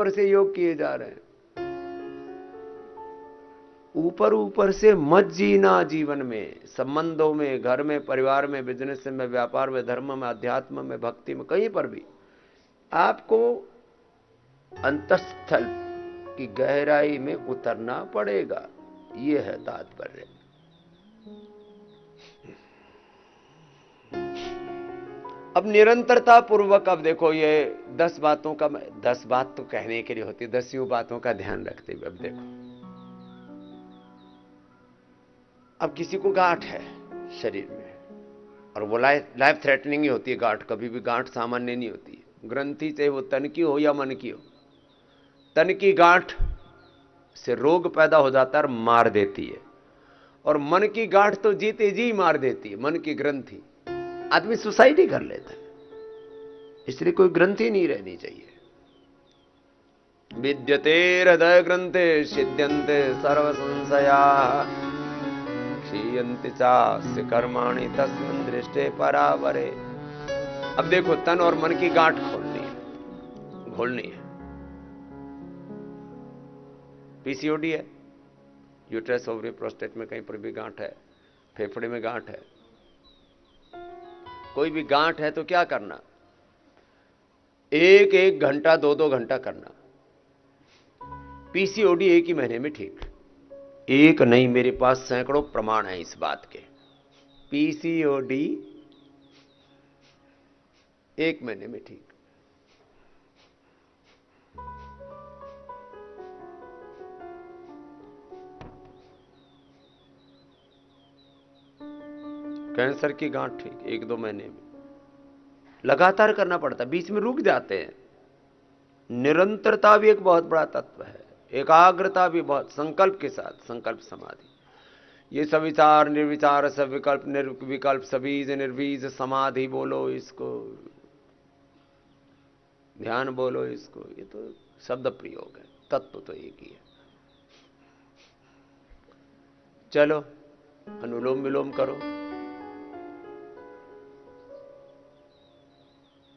ऊपर से योग किए जा रहे हैं। ऊपर ऊपर से मत जीना जीवन में, संबंधों में, घर में, परिवार में, बिजनेस में, व्यापार में, धर्म में, अध्यात्म में, भक्ति में, कहीं पर भी आपको अंतस्थल की गहराई में उतरना पड़ेगा। यह है तात्पर्य। अब निरंतरता पूर्वक, अब देखो ये 10 बातों का, 10 बात तो कहने के लिए होती है, 10 बातों का ध्यान रखते हुए अब देखो, अब किसी को गांठ है शरीर में और वो लाइफ थ्रेटनिंग ही होती है गांठ, कभी भी गांठ सामान्य नहीं होती है। ग्रंथि चाहे वो तन की हो या मन की हो, तन की गांठ से रोग पैदा हो जाता है और मार देती है, और मन की गांठ तो जीते जी मार देती है। मन की ग्रंथि, आदमी सुसाइड ही कर लेता है। इसलिए कोई ग्रंथि नहीं रहनी चाहिए। विद्यते हृदय ग्रंथे सिद्ध्यन्ते सर्व संशया, क्षीयन्ति चास्य कर्माणि तस्मिन् दृष्टे परावरे। अब देखो, तन और मन की गांठ खोलनी है, घोलनी है। पीसीओडी है, यूट्रस ओवरी प्रोस्टेट में कहीं पर भी गांठ है, फेफड़े में गांठ है, कोई भी गांठ है तो क्या करना, 1-1 घंटा 2-2 घंटा करना। पीसीओडी 1 ही महीने में ठीक। एक नहीं, मेरे पास सैकड़ों प्रमाण हैं इस बात के। पीसीओडी 1 महीने में ठीक। कैंसर की गांठ ठीक 1-2 महीने में। लगातार करना पड़ता है, बीच में रुक जाते हैं। निरंतरता भी एक बहुत बड़ा तत्व है, एकाग्रता भी बहुत, संकल्प के साथ, संकल्प समाधि। ये सब विचार निर्विचार, सब विकल्प निर्विकल्प, सबीज निर्वीज समाधि बोलो इसको, ध्यान बोलो इसको, ये तो शब्द प्रयोग है, तत्व तो एक ही है। चलो अनुलोम विलोम करो।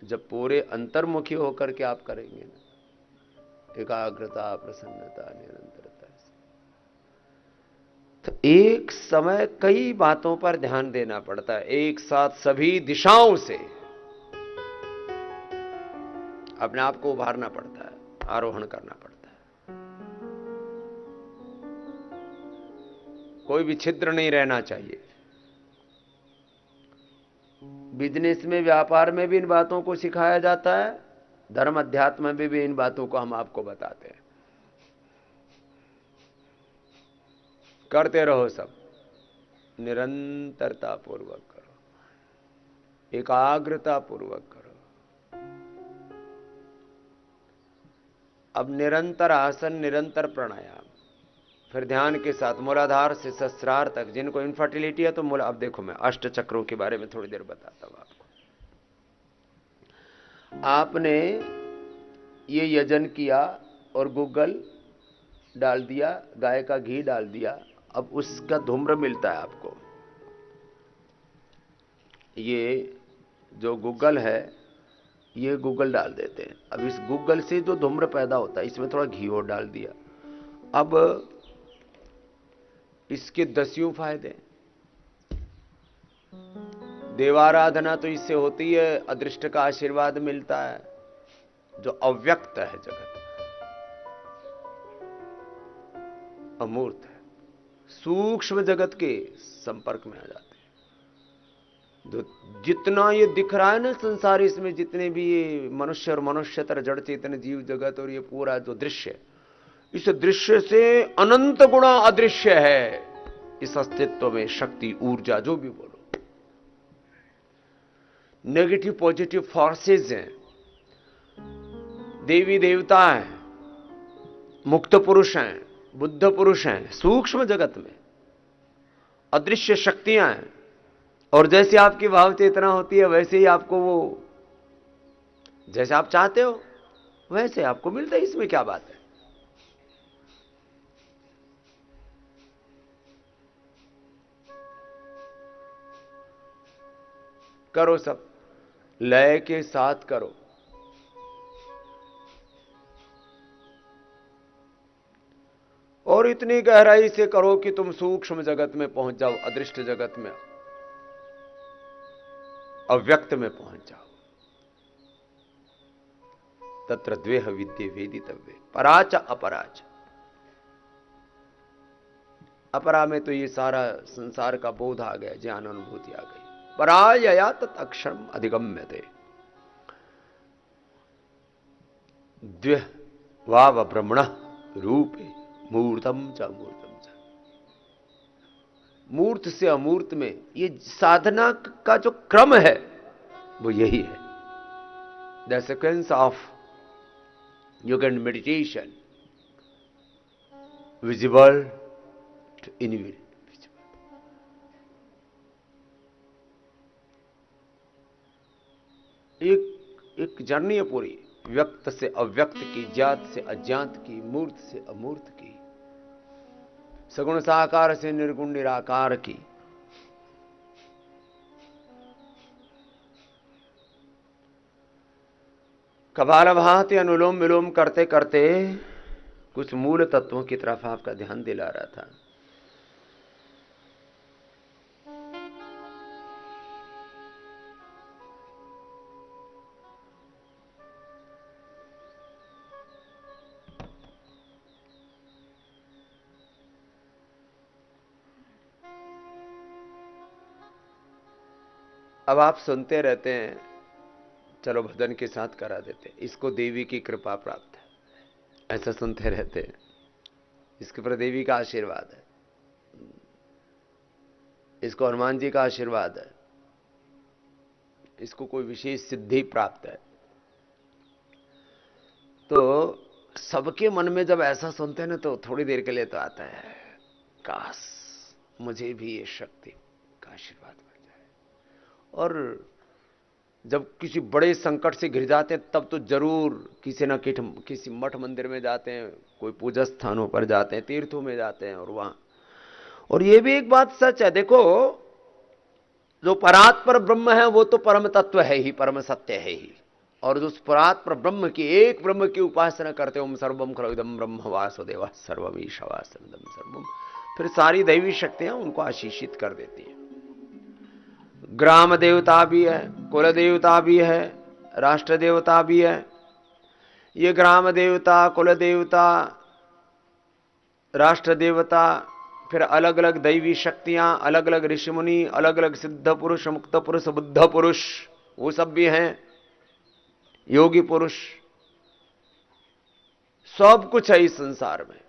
जब पूरे अंतर्मुखी होकर के आप करेंगे ना, एकाग्रता, प्रसन्नता, निरंतरता, तो एक समय कई बातों पर ध्यान देना पड़ता है, एक साथ सभी दिशाओं से अपने आप को उभारना पड़ता है, आरोहण करना पड़ता है। कोई भी छिद्र नहीं रहना चाहिए। बिजनेस में, व्यापार में भी इन बातों को सिखाया जाता है, धर्म अध्यात्म में भी इन बातों को हम आपको बताते हैं। करते रहो सब, निरंतरता पूर्वक करो, एकाग्रता पूर्वक करो। अब निरंतर आसन, निरंतर प्राणायाम, फिर ध्यान के साथ मूलाधार से सहस्रार तक। जिनको इनफर्टिलिटी है तो मूल, अब देखो मैं अष्ट चक्रों के बारे में थोड़ी देर बताता हूं आपको। आपने ये यजन किया और गूगल डाल दिया, गाय का घी डाल दिया, अब उसका धूम्र मिलता है आपको। ये जो गूगल है, ये गूगल डाल देते हैं। अब इस गूगल से जो धूम्र पैदा होता है, इसमें थोड़ा घी और डाल दिया। अब इसके 10 फायदे। देवाराधना तो इससे होती है, अदृष्ट का आशीर्वाद मिलता है। जो अव्यक्त है जगत, अमूर्त है, सूक्ष्म जगत के संपर्क में आ जाते हैं। जो जितना ये दिख रहा है ना संसार, इसमें जितने भी ये मनुष्य और मनुष्यतर जड़ चेतन जीव जगत और ये पूरा जो दृश्य, इस दृश्य से अनंत गुणा अदृश्य है। इस अस्तित्व में शक्ति, ऊर्जा, जो भी बोलो, नेगेटिव पॉजिटिव फोर्सेस हैं, देवी देवता हैं, मुक्त पुरुष हैं, बुद्ध पुरुष हैं, सूक्ष्म जगत में अदृश्य शक्तियां हैं। और जैसे आपकी भाव चेतना होती है, वैसे ही आपको वो, जैसे आप चाहते हो वैसे आपको मिलता है। इसमें क्या बात है। करो सब, लय के साथ करो। और इतनी गहराई से करो कि तुम सूक्ष्म जगत में पहुंच जाओ, अदृष्ट जगत में, अव्यक्त में पहुंच जाओ। तत्र द्वेह विद्ये वेदितव्ये पराच अपराच। अपरा में तो ये सारा संसार का बोध आ गया, ज्ञान अनुभूति आ गई। परायया तत् अक्षरम अधिगम्यते। द्वेह वाव ब्रह्मणः रूपे मूर्तम च अमूर्तम च। मूर्त से अमूर्त में ये साधना का जो क्रम है वो यही है। The sequence of yoga and meditation, visible to invisible. एक जर्नी है पूरी, व्यक्त से अव्यक्त की, ज्ञात से अज्ञात की, मूर्त से अमूर्त की, सगुण साकार से निर्गुण निराकार की। कपालभाति अनुलोम विलोम करते करते कुछ मूल तत्वों की तरफ आपका ध्यान दिला रहा था। अब आप सुनते रहते हैं, चलो भजन के साथ करा देते, इसको देवी की कृपा प्राप्त है, ऐसा सुनते रहते हैं। इसके पर देवी का आशीर्वाद है, इसको हनुमान जी का आशीर्वाद है, इसको कोई विशेष सिद्धि प्राप्त है। तो सबके मन में जब ऐसा सुनते हैं ना, तो थोड़ी देर के लिए तो आता है, काश मुझे भी ये शक्ति का आशीर्वाद मिल जाए। और जब किसी बड़े संकट से घिर जाते हैं तब तो जरूर किसी न किसी मठ मंदिर में जाते हैं, कोई पूजा स्थानों पर जाते हैं, तीर्थों में जाते हैं, और वहां। और ये भी एक बात सच है, देखो जो परात्पर ब्रह्म है वो तो परम तत्व है ही, परम सत्य है ही। और जो उस परात्पर ब्रह्म की, एक ब्रह्म की उपासना करते ओम सर्वम खलविदम ब्रह्म वासुदेव सर्वम ईशावास्यमिदं सर्वम, फिर सारी दैवी शक्तियां उनको आशीषित कर देती हैं। ग्राम देवता भी है, कुल देवता भी है, राष्ट्र देवता भी है। ये ग्राम देवता, कुल देवता, राष्ट्र देवता, फिर अलग अलग दैवी शक्तियां, अलग अलग ऋषि मुनि, अलग अलग सिद्ध पुरुष, मुक्त पुरुष, बुद्ध पुरुष, वो सब भी हैं, योगी पुरुष, सब कुछ है इस संसार में।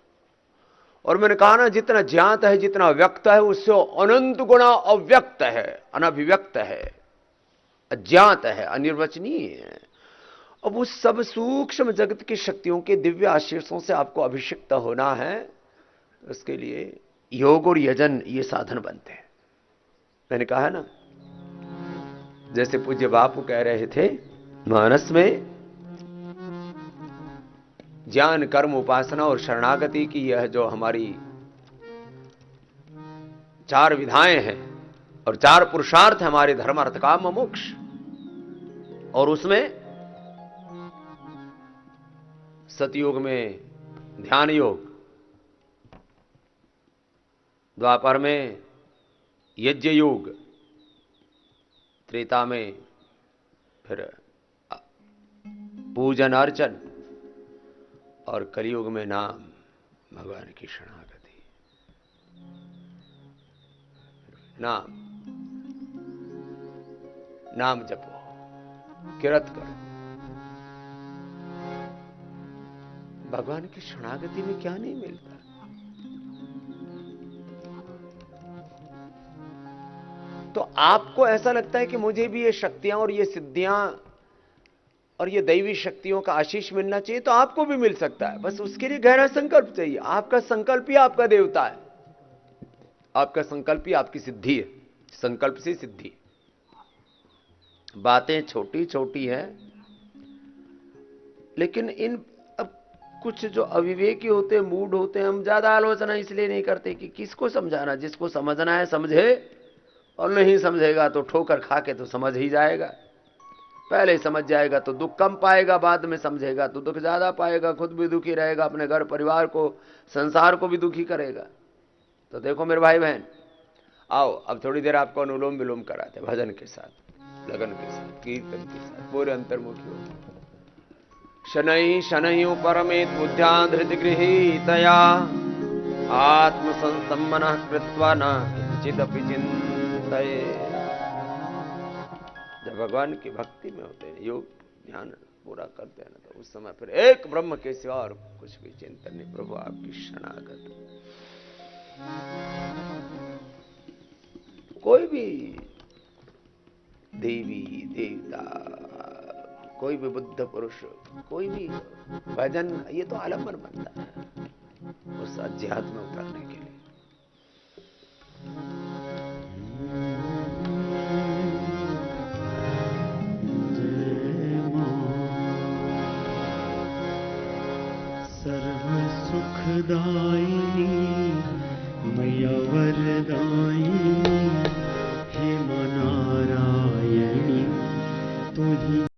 और मैंने कहा ना, जितना ज्ञात है, जितना व्यक्त है, उससे अनंत गुणा अव्यक्त है, अनभिव्यक्त है, अज्ञात है, अनिर्वचनीय है। अब उस सब सूक्ष्म जगत की शक्तियों के दिव्य आशीर्षों से आपको अभिषिक्त होना है। उसके लिए योग और यजन ये साधन बनते हैं। मैंने कहा ना, जैसे पूज्य बापू कह रहे थे, मानस में ज्ञान, कर्म, उपासना और शरणागति की यह जो हमारी 4 विधाएं हैं और 4 पुरुषार्थ है हमारे धर्म अर्थ काम मोक्ष। और उसमें सतयुग में ध्यान योग, द्वापर में यज्ञ योग, त्रेता में फिर पूजन अर्चन, और कलयुग में नाम, भगवान की शरणागति। नाम जपो, किरत करो। भगवान की शरणागति में क्या नहीं मिलता। तो आपको ऐसा लगता है कि मुझे भी ये शक्तियां और ये सिद्धियां और ये दैवी शक्तियों का आशीष मिलना चाहिए, तो आपको भी मिल सकता है। बस उसके लिए गहरा संकल्प चाहिए। आपका संकल्प ही आपका देवता है, आपका संकल्प ही आपकी सिद्धि है। संकल्प से सिद्धि। बातें छोटी छोटी है, लेकिन इन अब कुछ जो अविवेकी होते हैं, मूड होते हैं, हम ज्यादा आलोचना इसलिए नहीं करते कि किसको समझाना। जिसको समझना है समझे, और नहीं समझेगा तो ठोकर खा के तो समझ ही जाएगा। पहले ही समझ जाएगा तो दुख कम पाएगा, बाद में समझेगा तो दुख ज्यादा पाएगा, खुद भी दुखी रहेगा, अपने घर परिवार को संसार को भी दुखी करेगा। तो देखो मेरे भाई बहन, आओ अब थोड़ी देर आपको अनुलोम विलोम कराते, भजन के साथ, लगन के साथ, कीर्तन के साथ, पूरे अंतर्मुखी हो। शनै शनैः परमेत बुद्ध्या धृति गृहीतया आत्मसंस्तम्भनः कृत्वा न किंचिदपि चिन्तयेत्। जब भगवान की भक्ति में होते हैं, योग ध्यान पूरा करते हैं ना, तो उस समय फिर एक ब्रह्म के सिवा और कुछ भी चिंतन नहीं। प्रभु आपकी शरणागत। कोई भी देवी देवता, कोई भी बुद्ध पुरुष, कोई भी भजन, ये तो आलम्बन बनता है उस अध्यात्म में उतरने के लिए। सर्व सुखदायिनी मैया वरदायिनी